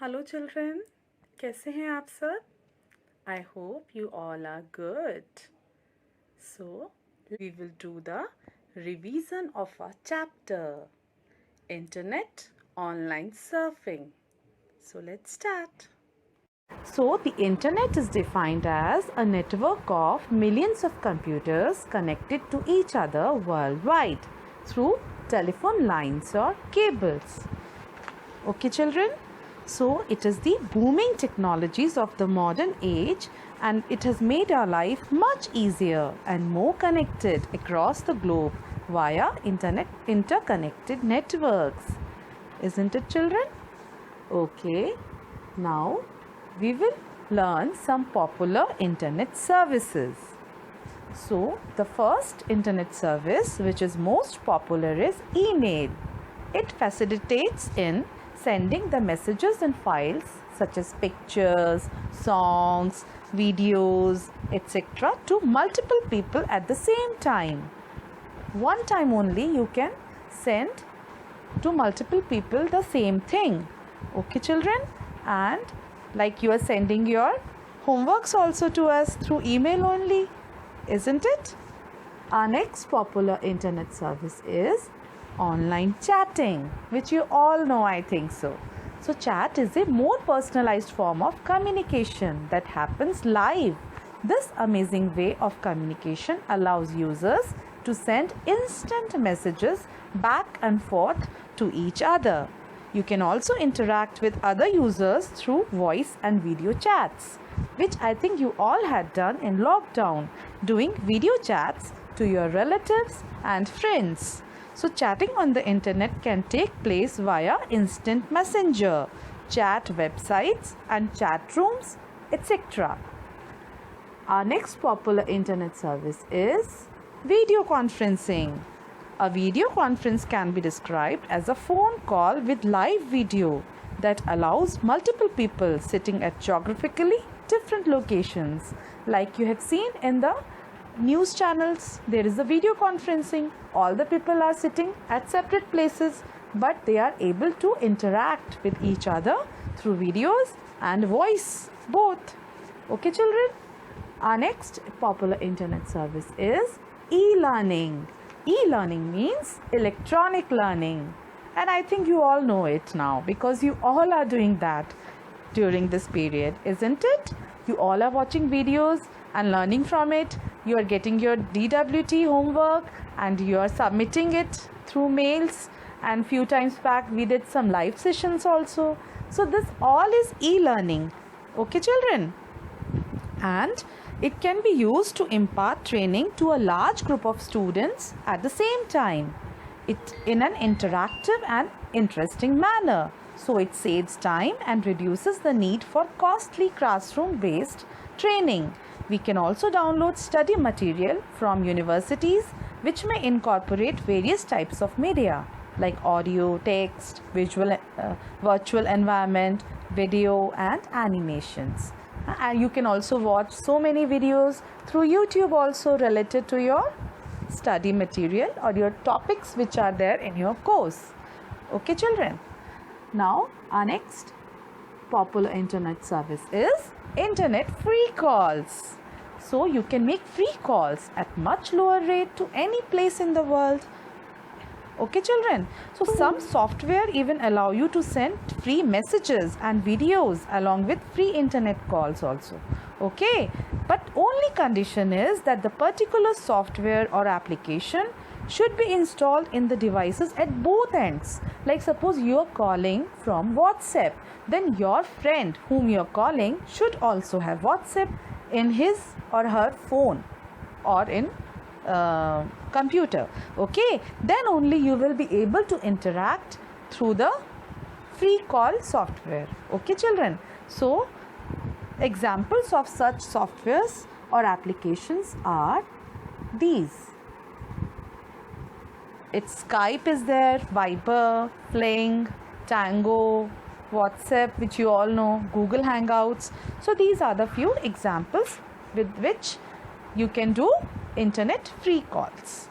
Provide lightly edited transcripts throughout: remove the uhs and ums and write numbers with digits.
Hello children, कैसे हैं आप सब? I hope you all are good. So, we will do the revision of our chapter, Internet Online Surfing. So, let's start. So, the Internet is defined as a network of millions of computers connected to each other worldwide through telephone lines or cables. Okay, children? So, it is the booming technologies of the modern age, and it has made our life much easier and more connected across the globe via interconnected networks. Isn't it, children? Okay, now we will learn some popular internet services. So, the first internet service which is most popular is email. It facilitates in sending the messages and files such as pictures, songs, videos, etc. to multiple people at the same time. One time only you can send to multiple people the same thing. Okay, children? And like you are sending your homeworks also to us through email only, isn't it? Our next popular internet service is online chatting, which you all know, I think so. So chat is a more personalized form of communication that happens live. This amazing way of communication allows users to send instant messages back and forth to each other. You can also interact with other users through voice and video chats, which I think you all had done in lockdown, doing video chats to your relatives and friends. So chatting on the internet can take place via instant messenger, chat websites and chat rooms, etc. Our next popular internet service is video conferencing. A video conference can be described as a phone call with live video that allows multiple people sitting at geographically different locations. Like you have seen in the news channels, there is a video conferencing. All the people are sitting at separate places, but they are able to interact with each other through videos and voice, both. Okay, children? Our next popular internet service is e-learning. E-learning means electronic learning, and I think you all know it now because you all are doing that during this period, isn't it? You all are watching videos and learning from it. You are getting your DWT homework and you are submitting it through mails, and few times back we did some live sessions also. So this all is e-learning. Okay, children? And it can be used to impart training to a large group of students at the same time, it in an interactive and interesting manner. So it saves time and reduces the need for costly classroom-based training. We can also download study material from universities which may incorporate various types of media like audio, text, virtual environment, video and animations. And you can also watch so many videos through YouTube also related to your study material or your topics which are there in your course. Okay, children? Now, our next popular internet service is internet free calls. So, you can make free calls at much lower rate to any place in the world. Okay, children? So, some software even allow you to send free messages and videos along with free internet calls also. Okay? But only condition is that the particular software or application should be installed in the devices at both ends. Like suppose you are calling from WhatsApp, then your friend whom you are calling should also have WhatsApp in his or her phone or in computer. Okay, then only you will be able to interact through the free call software. Okay, children? So examples of such softwares or applications are these. It's Skype is there, Viber, Fling, Tango, WhatsApp, which you all know, Google Hangouts. So these are the few examples with which you can do internet free calls.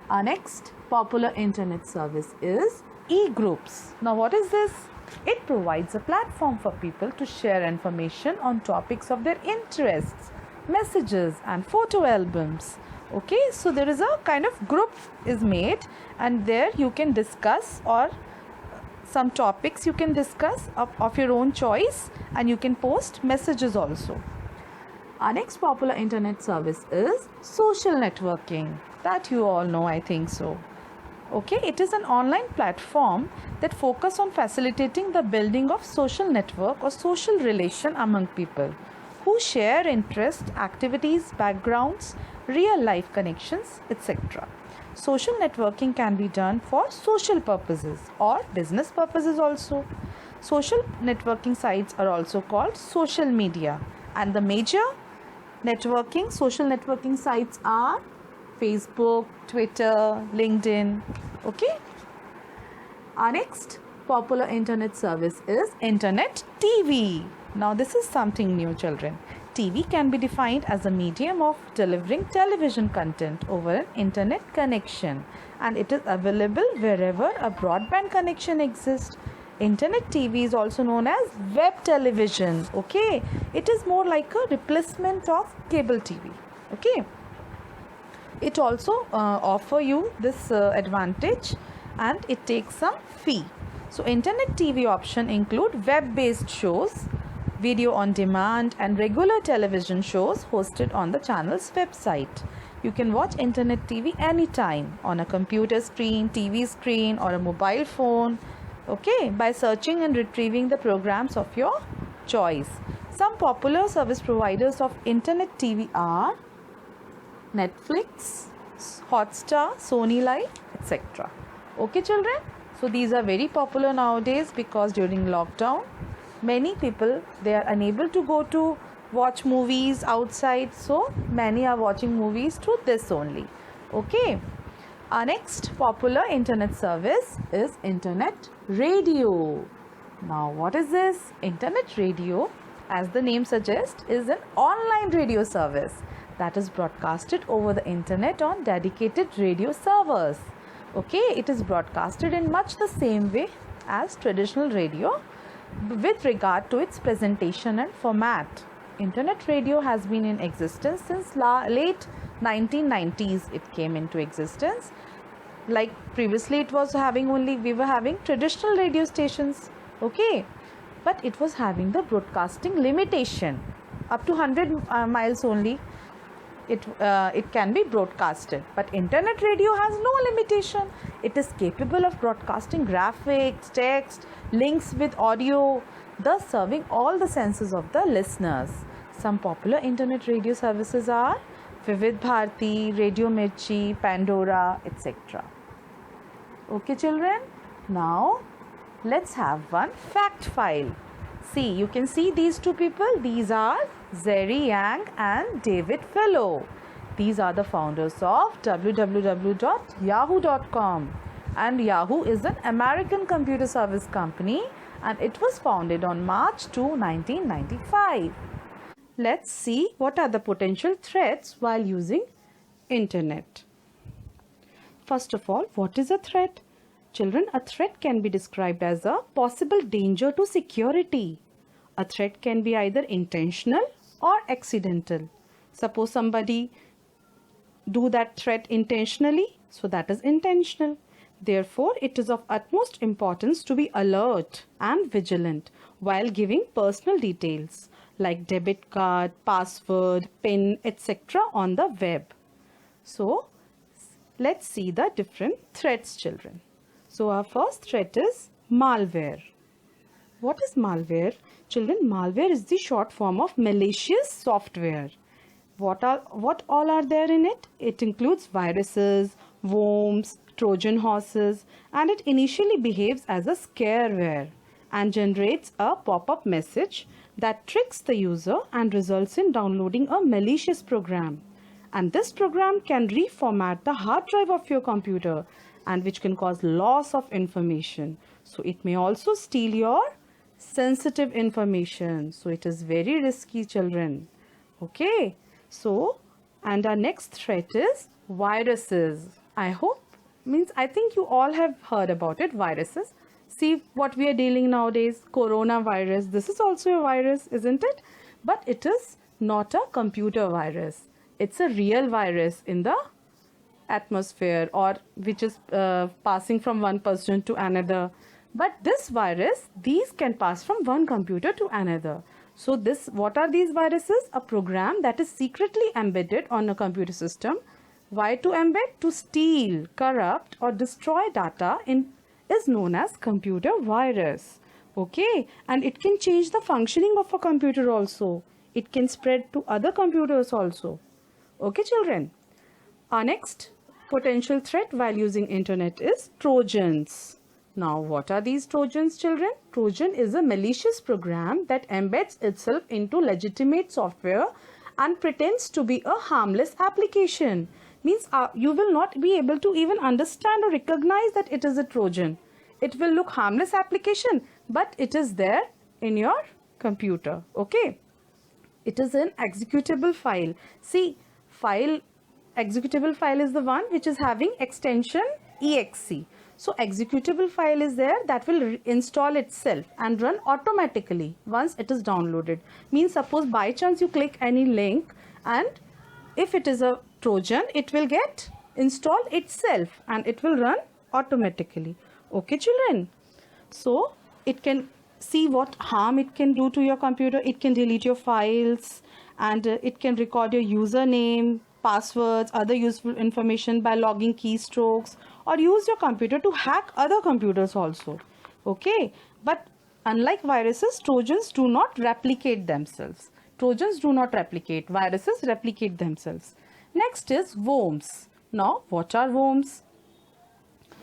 Our next popular internet service is e-groups. Now what is this? It provides a platform for people to share information on topics of their interests, messages and photo albums. Okay, so there is a kind of group is made, and there you can discuss, or some topics you can discuss of your own choice, and you can post messages also. Our next popular internet service is social networking. That you all know, I think so. Okay, it is an online platform that focus on facilitating the building of social network or social relation among people who share interest, activities, backgrounds, real life connections, etc. Social networking can be done for social purposes or business purposes also. Social networking sites are also called social media, and the major social networking sites are Facebook, Twitter, LinkedIn. Okay. Our next popular internet service is internet TV. Now this is something new, children. TV can be defined as a medium of delivering television content over an internet connection, and it is available wherever a broadband connection exists. Internet TV is also known as web television. Okay, it is more like a replacement of cable TV. Okay, it also offer you this advantage, and it takes some fee. So internet TV option include web-based shows, video on demand, and regular television shows hosted on the channel's website. You can watch internet TV anytime on a computer screen, TV screen, or a mobile phone. Okay, by searching and retrieving the programs of your choice. Some popular service providers of internet TV are Netflix, Hotstar, Sony Live, etc. Okay, children, so these are very popular nowadays because during lockdown many people, they are unable to go to watch movies outside, so many are watching movies through this only. Okay, our next popular internet service is internet radio. Now what is this? Internet radio, as the name suggests, is an online radio service that is broadcasted over the internet on dedicated radio servers. Okay, it is broadcasted in much the same way as traditional radio with regard to its presentation and format. Internet radio has been in existence since late 1990s. It came into existence. Like previously we were having traditional radio stations. Okay, but it was having the broadcasting limitation. Up to 100 miles only it can be broadcasted, but internet radio has no limitation. It is capable of broadcasting graphics, text, links with audio, thus serving all the senses of the listeners. Some popular internet radio services are Vivid Bharati, Radio Mirchi, Pandora, etc. Okay, children, now let's have one fact file. See, you can see these two people. These are Zeri Yang and David Fellow. These are the founders of www.yahoo.com, and Yahoo is an American computer service company, and it was founded on March 2, 1995. Let's see what are the potential threats while using internet. First of all, what is a threat? Children, a threat can be described as a possible danger to security. A threat can be either intentional or accidental. Suppose somebody do that threat intentionally, so that is intentional. Therefore, it is of utmost importance to be alert and vigilant while giving personal details like debit card, password, PIN, etc. on the web. So, let's see the different threats, children. So, our first threat is malware. What is malware? Children, malware is the short form of malicious software. What all are there in it? It includes viruses, worms, Trojan horses, and it initially behaves as a scareware and generates a pop-up message that tricks the user and results in downloading a malicious program. And this program can reformat the hard drive of your computer, and which can cause loss of information. So it may also steal your sensitive information. So it is very risky, children. Okay. So, and our next threat is viruses. I think you all have heard about it, viruses. See what we are dealing nowadays, coronavirus. This is also a virus, isn't it? But it is not a computer virus. It's a real virus in the atmosphere, or which is passing from one person to another. But this virus, these can pass from one computer to another. So this, what are these viruses? A program that is secretly embedded on a computer system. Why to embed? To steal, corrupt or destroy data is known as computer virus. Okay, and it can change the functioning of a computer also. It can spread to other computers also. Okay, children. Our next potential threat while using internet is Trojans. Now, what are these Trojans, children? Trojan is a malicious program that embeds itself into legitimate software and pretends to be a harmless application. Means you will not be able to even understand or recognize that it is a Trojan. It will look harmless application, but it is there in your computer. Okay. It is an executable file. See, executable file is the one which is having extension exe. So executable file is there that will install itself and run automatically once it is downloaded. Means suppose by chance you click any link, and if it is a Trojan, it will get installed itself and it will run automatically. Okay, children. So it can see what harm it can do to your computer. It can delete your files, and it can record your username, passwords, other useful information by logging keystrokes, or use your computer to hack other computers also. Okay, but unlike viruses, Trojans do not replicate themselves. Trojans do not replicate. Viruses replicate themselves. Next is worms. Now, what are worms?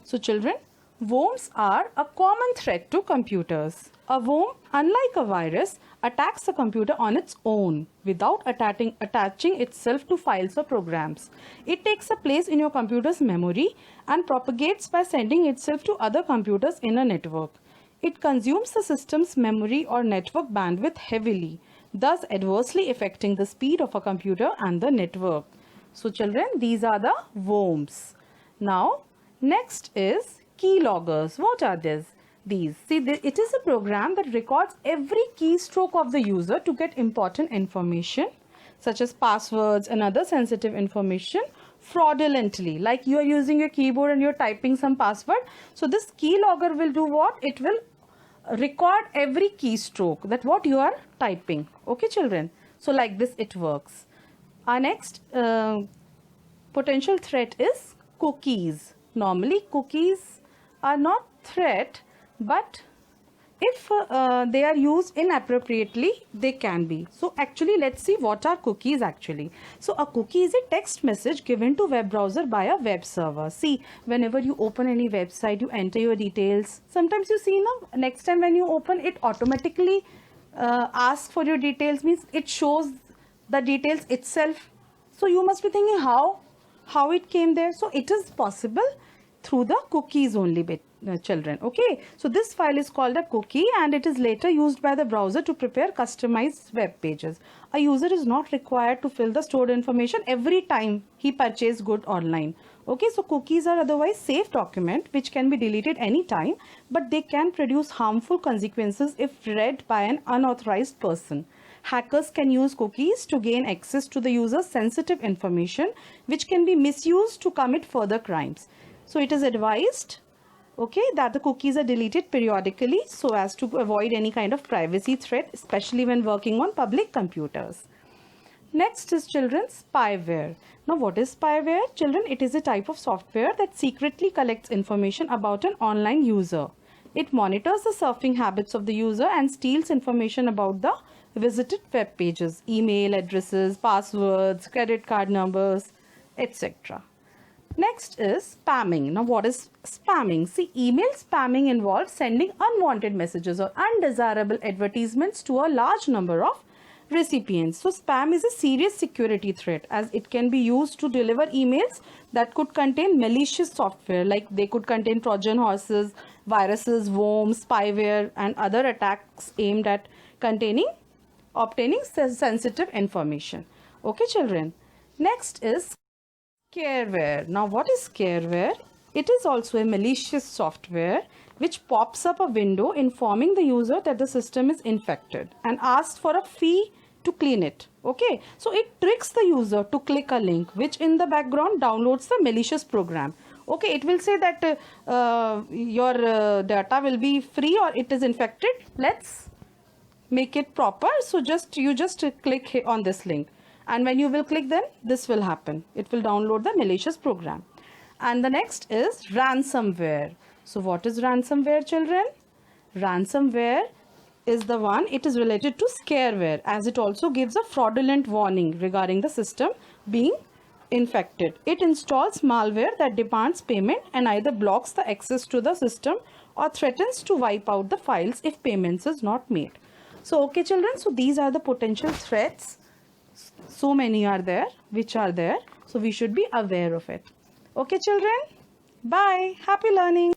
So children, worms are a common threat to computers. A worm, unlike a virus, attacks a computer on its own without attaching itself to files or programs. It takes a place in your computer's memory and propagates by sending itself to other computers in a network. It consumes the system's memory or network bandwidth heavily, thus adversely affecting the speed of a computer and the network. So children, these are the worms. Now, next is keyloggers. What are these? See, it is a program that records every keystroke of the user to get important information such as passwords and other sensitive information fraudulently. Like you are using your keyboard and you're typing some password. So this keylogger will do what? It will record every keystroke, that what you are typing. Okay, children. So like this it works. Our next potential threat is cookies. Normally cookies are not threat, but if they are used inappropriately, they can be. So actually, let's see what are cookies actually. So a cookie is a text message given to web browser by a web server. See, whenever you open any website, you enter your details. Sometimes you see now, next time when you open it, automatically asks for your details, means it shows the details itself. So you must be thinking how it came there. So it is possible through the cookies only, children. Okay, so this file is called a cookie, and it is later used by the browser to prepare customized web pages. A user is not required to fill the stored information every time he purchases good online. Okay, so cookies are otherwise safe document which can be deleted anytime, but they can produce harmful consequences if read by an unauthorized person. Hackers can use cookies to gain access to the user's sensitive information, which can be misused to commit further crimes. So it is advised, okay, that the cookies are deleted periodically so as to avoid any kind of privacy threat, especially when working on public computers. Next is children, spyware. Now what is spyware? Children, it is a type of software that secretly collects information about an online user. It monitors the surfing habits of the user and steals information about the visited web pages, email addresses, passwords, credit card numbers, etc. Next is spamming. Now what is spamming? See, email spamming involves sending unwanted messages or undesirable advertisements to a large number of recipients. So spam is a serious security threat, as it can be used to deliver emails that could contain malicious software, like they could contain Trojan horses, viruses, worms, spyware, and other attacks aimed at obtaining sensitive information. Okay, children. Next is scareware. Now what is scareware? It is also a malicious software which pops up a window informing the user that the system is infected and asks for a fee to clean it. Okay, so it tricks the user to click a link which in the background downloads the malicious program. Okay, it will say that your data will be free or it is infected. Let's make it proper. So you just click on this link, and when you will click, then this will happen. It will download the malicious program. And the next is ransomware. So what is ransomware, children? Ransomware is the one, it is related to scareware, as it also gives a fraudulent warning regarding the system being infected. It installs malware that demands payment and either blocks the access to the system or threatens to wipe out the files if payments is not made. So okay children, so these are the potential threats. So many are there, which are there. So we should be aware of it. Okay children, bye. Happy learning.